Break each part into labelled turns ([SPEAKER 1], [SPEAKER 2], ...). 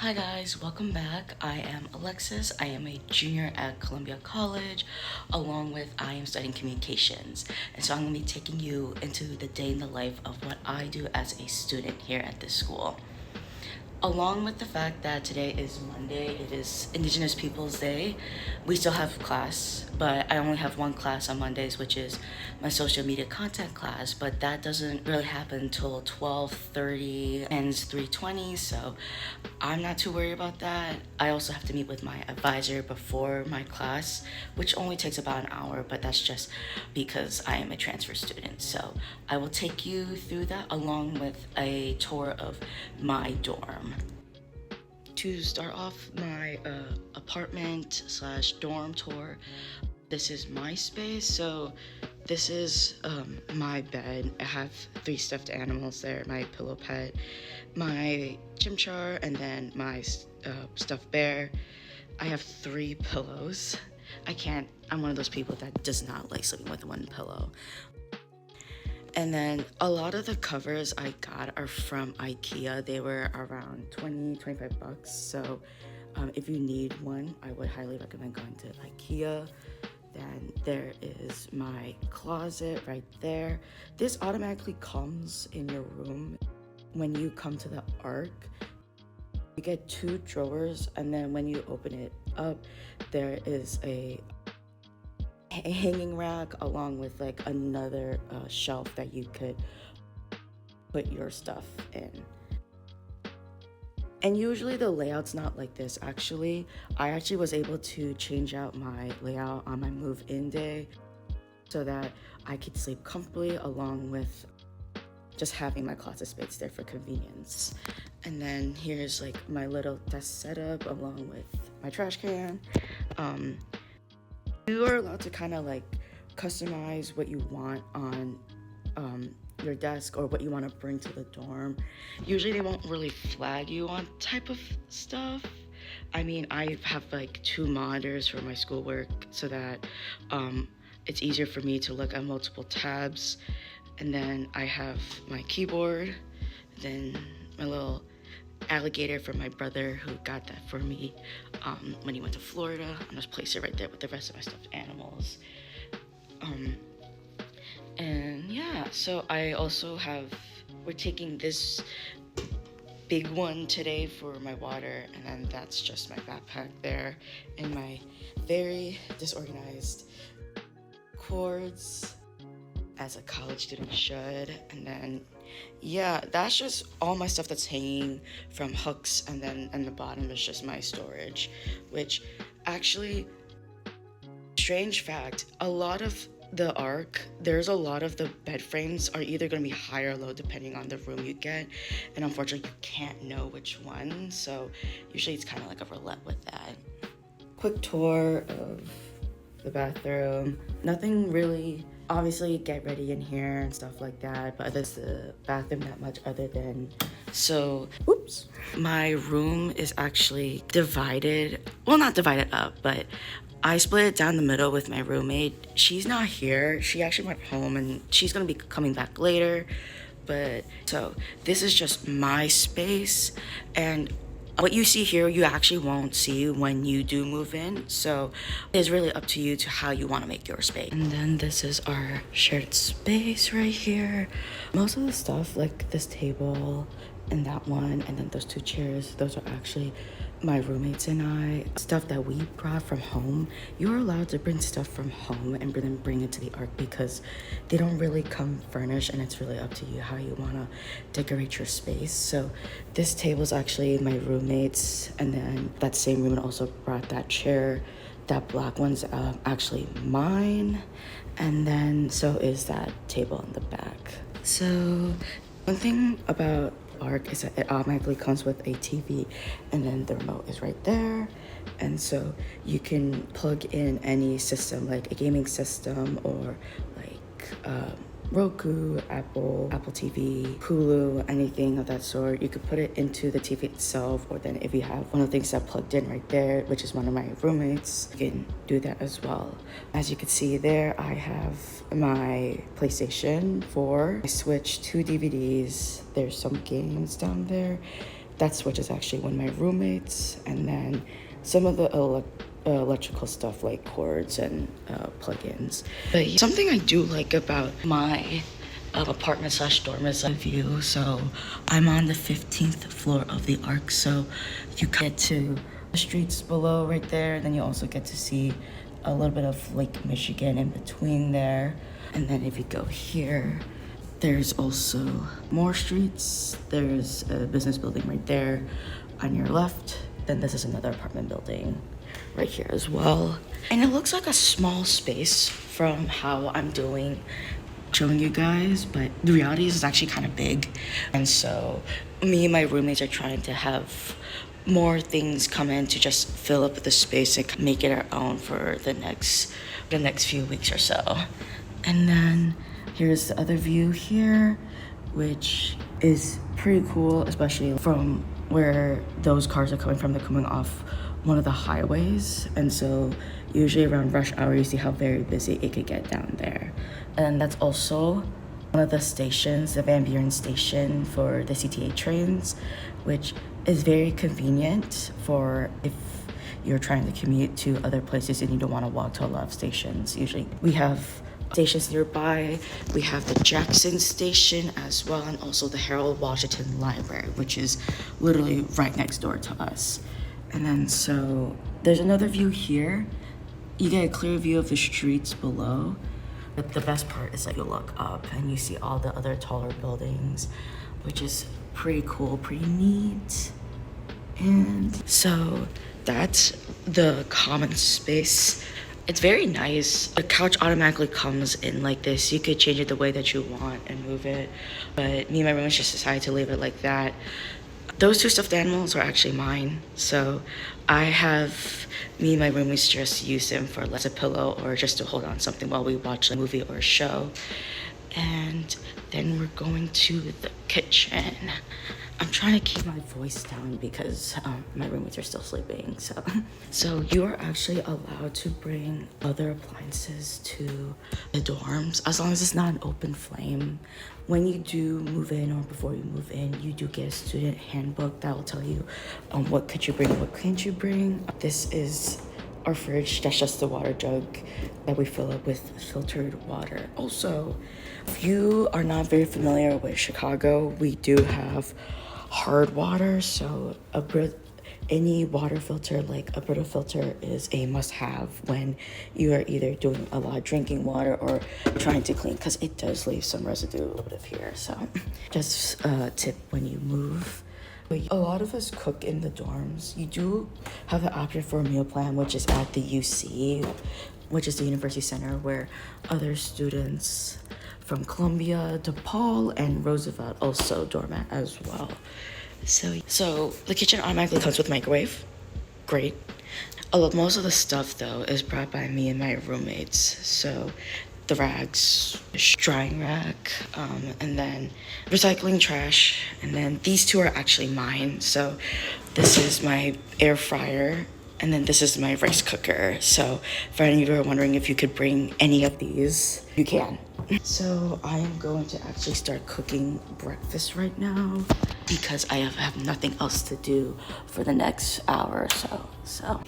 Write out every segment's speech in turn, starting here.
[SPEAKER 1] Hi guys, welcome back. I am Alexis. I am a junior at Columbia College, along with I am studying communications. And so I'm going to be taking you into the day in the life of what I do as a student here at this school. Along with the fact that today is Monday, it is Indigenous Peoples Day, we still have class, but I only have one class on Mondays, which is my social media content class, but that doesn't really happen until 12:30, ends 3:20, so I'm not too worried about that. I also have to meet with my advisor before my class, which only takes about an hour, but that's just because I am a transfer student. So I will take you through that along with a tour of my dorm. To start off my apartment slash dorm tour, this is my space. So this is my bed. I have 3 stuffed animals there, my pillow pet, my chimchar, and then my stuffed bear. I have 3 pillows. I'm one of those people that does not like sleeping with one pillow. And then a lot of the covers I got are from IKEA. They were around 25 bucks. So if you need one, I would highly recommend going to IKEA. Then there is my closet right there. This automatically comes in your room. When you come to the arc, you get 2 drawers, and then when you open it up, there is a hanging rack along with like another shelf that you could put your stuff in. And usually the layout's not like this. I actually was able to change out my layout on my move-in day so that I could sleep comfortably along with just having my closet space there for convenience. And then here's like my little desk setup along with my trash can. You are allowed to kind of like customize what you want on your desk or what you want to bring to the dorm. Usually they won't really flag you on type of stuff. I mean, I have like 2 monitors for my schoolwork so that it's easier for me to look at multiple tabs. And then I have my keyboard, then my little alligator from my brother who got that for me when he went to Florida. I'm just place it right there with the rest of my stuffed animals. And yeah, so I also we're taking this big one today for my water, and then that's just my backpack there and my very disorganized cords as a college student should. And then yeah, that's just all my stuff that's hanging from hooks, and then and the bottom is just my storage, which actually, strange fact, there's a lot of the bed frames are either going to be high or low depending on the room you get, and unfortunately you can't know which one, so usually it's kind of like a roulette with that. Quick tour of the bathroom. Nothing really, obviously get ready in here and stuff like that, but there's the bathroom not much other than, so oops, my room is actually divided, well, not divided up, but I split it down the middle with my roommate. She's not here. She actually went home and she's gonna be coming back later. But so this is just my space, and what you see here you actually won't see when you do move in. So it's really up to you to how you want to make your space. And then this is our shared space right here. Most of the stuff like this table and that one and then those 2 chairs, those are actually my roommates and I, stuff that we brought from home. You're allowed to bring stuff from home and then bring it to the ARC because they don't really come furnished, and it's really up to you how you want to decorate your space. So this table is actually my roommates, and then that same roommate also brought that chair. That black one's actually mine, and then so is that table in the back. So one thing about ARC is that it automatically comes with a TV, and then the remote is right there, and so you can plug in any system like a gaming system or like Roku, Apple TV, Hulu, anything of that sort. You could put it into the TV itself, or then if you have one of the things that plugged in right there, which is one of my roommates, you can do that as well. As you can see there, I have my PlayStation 4. I switched 2 DVDs. There's some games down there that switch is actually one of my roommates, and then some of the electrical stuff like cords and plugins. But something I do like about my apartment slash dorm is a view. So I'm on the 15th floor of the Arc, so you get to the streets below right there, and then you also get to see a little bit of Lake Michigan in between there. And then if you go here, there's also more streets. There's a business building right there on your left. Then this is another apartment building right here as well. And it looks like a small space from how I'm showing you guys, but the reality is it's actually kind of big. And so me and my roommates are trying to have more things come in to just fill up the space and make it our own for the next few weeks or so. And then here's the other view here, which is pretty cool, especially from where those cars are coming from. They're coming off one of the highways, and so usually around rush hour you see how very busy it could get down there. And that's also one of the stations, the Van Buren station for the CTA trains, which is very convenient for if you're trying to commute to other places and you don't want to walk to a lot of stations. Usually we have stations nearby. We have the Jackson station as well, and also the Harold Washington Library, which is literally right next door to us. And then so there's another view here. You get a clear view of the streets below. But the best part is that you look up and you see all the other taller buildings, which is pretty cool, pretty neat. And so that's the common space. It's very nice. The couch automatically comes in like this. You could change it the way that you want and move it. But me and my roommates just decided to leave it like that. Those two stuffed animals are actually mine. So me and my roommates just use them for as a pillow or just to hold on something while we watch a movie or a show. And then we're going to the kitchen. I'm trying to keep my voice down because my roommates are still sleeping. So you are actually allowed to bring other appliances to the dorms as long as it's not an open flame. When you do move in or before you move in, you do get a student handbook that will tell you what could you bring, what can't you bring. This is our fridge. That's just the water jug that we fill up with filtered water. Also, if you are not very familiar with Chicago, we do have hard water. So any water filter like a Brita filter is a must-have when you are either doing a lot of drinking water or trying to clean, because it does leave some residue a little bit of here. So just a tip when you move. A lot of us cook in the dorms. You do have the option for a meal plan, which is at the UC, which is the University Center, where other students from Columbia, DePaul, and Roosevelt also dorm at as well. So the kitchen automatically comes with a microwave. Great. Most of the stuff though is brought by me and my roommates. So the rags, drying rack, and then recycling trash, and then these two are actually mine. So this is my air fryer, and then this is my rice cooker. So for any of you who are wondering if you could bring any of these, you can. So I am going to actually start cooking breakfast right now because I have nothing else to do for the next hour or so.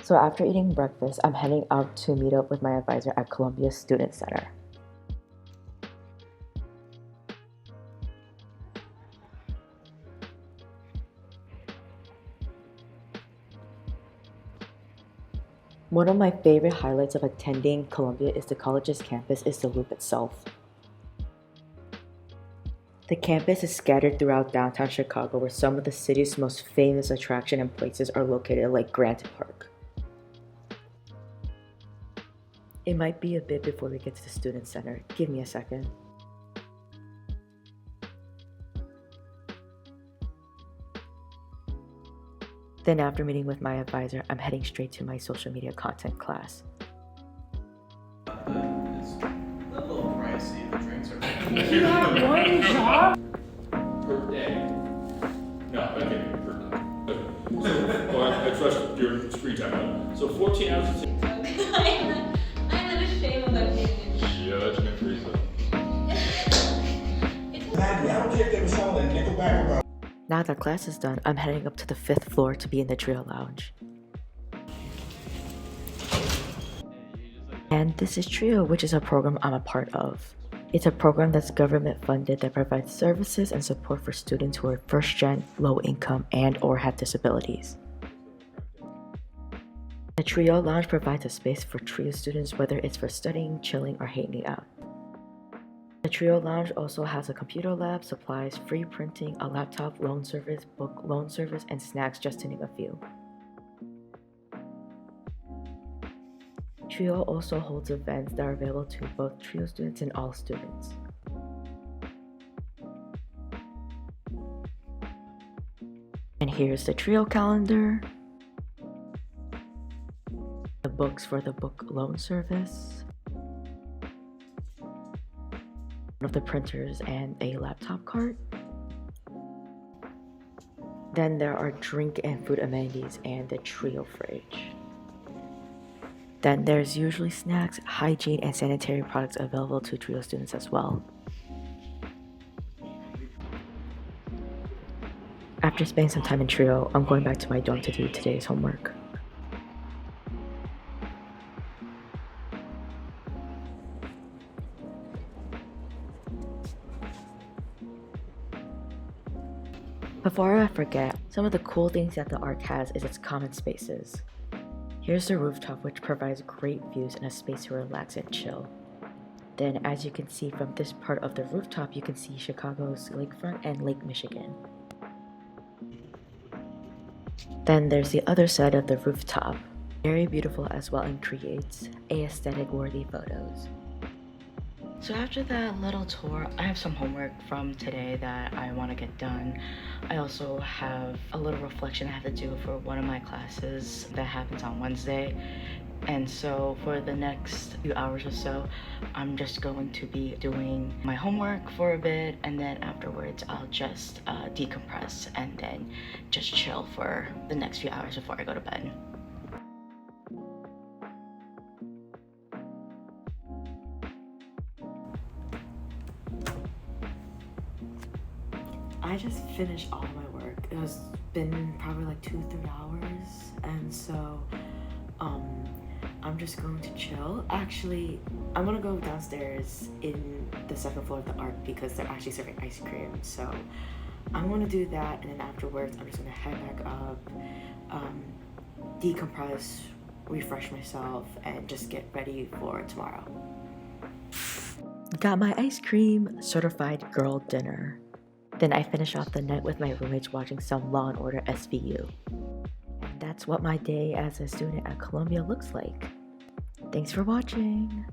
[SPEAKER 1] So after eating breakfast, I'm heading out to meet up with my advisor at Columbia Student Center. One of my favorite highlights of attending Columbia is the college's campus is the loop itself. The campus is scattered throughout downtown Chicago, where some of the city's most famous attractions and places are located, like Grant Park. It might be a bit before we get to the Student Center. Give me a second. Then after meeting with my advisor, I'm heading straight to my social media content class.
[SPEAKER 2] It's a little pricey. The drinks are
[SPEAKER 3] You have one job?
[SPEAKER 2] per day. No, okay, per day.
[SPEAKER 3] So 14 hours of
[SPEAKER 4] I'm not ashamed of that opinion.
[SPEAKER 3] judgment free zone.
[SPEAKER 5] Exactly. I don't care if they were selling Nickelback or
[SPEAKER 1] Now that class is done, I'm heading up to the 5th floor to be in the trio lounge. And this is Trio, which is a program I'm a part of. It's a program that's government funded that provides services and support for students who are first gen, low income, and or have disabilities. The Trio Lounge provides a space for Trio students, whether it's for studying, chilling, or hanging out. The Trio Lounge also has a computer lab, supplies, free printing, a laptop loan service, book loan service, and snacks, just to name a few. Trio also holds events that are available to both Trio students and all students. And here's the Trio calendar, the books for the book loan service, one of the printers, and a laptop cart. Then there are drink and food amenities and the Trio fridge. Then there's usually snacks, hygiene, and sanitary products available to Trio students as well. After spending some time in Trio, I'm going back to my dorm to do today's homework. Before I forget, some of the cool things that the ARC has is its common spaces. Here's the rooftop, which provides great views and a space to relax and chill. Then, as you can see from this part of the rooftop, you can see Chicago's lakefront and Lake Michigan. Then there's the other side of the rooftop, very beautiful as well and creates aesthetic worthy photos. So after that little tour, I have some homework from today that I want to get done. I also have a little reflection I have to do for one of my classes that happens on Wednesday. And so for the next few hours or so, I'm just going to be doing my homework for a bit, and then afterwards I'll just decompress and then just chill for the next few hours before I go to bed. I just finished all my work. It was been probably like 2-3 hours, and so I'm just going to chill. Actually, I'm gonna go downstairs in the 2nd floor of the ARC because they're actually serving ice cream. So I'm gonna do that, and then afterwards I'm just gonna head back up, decompress, refresh myself, and just get ready for tomorrow. Got my ice cream, certified girl dinner. Then I finish off the night with my roommates watching some Law & Order SVU. And that's what my day as a student at Columbia looks like. Thanks for watching.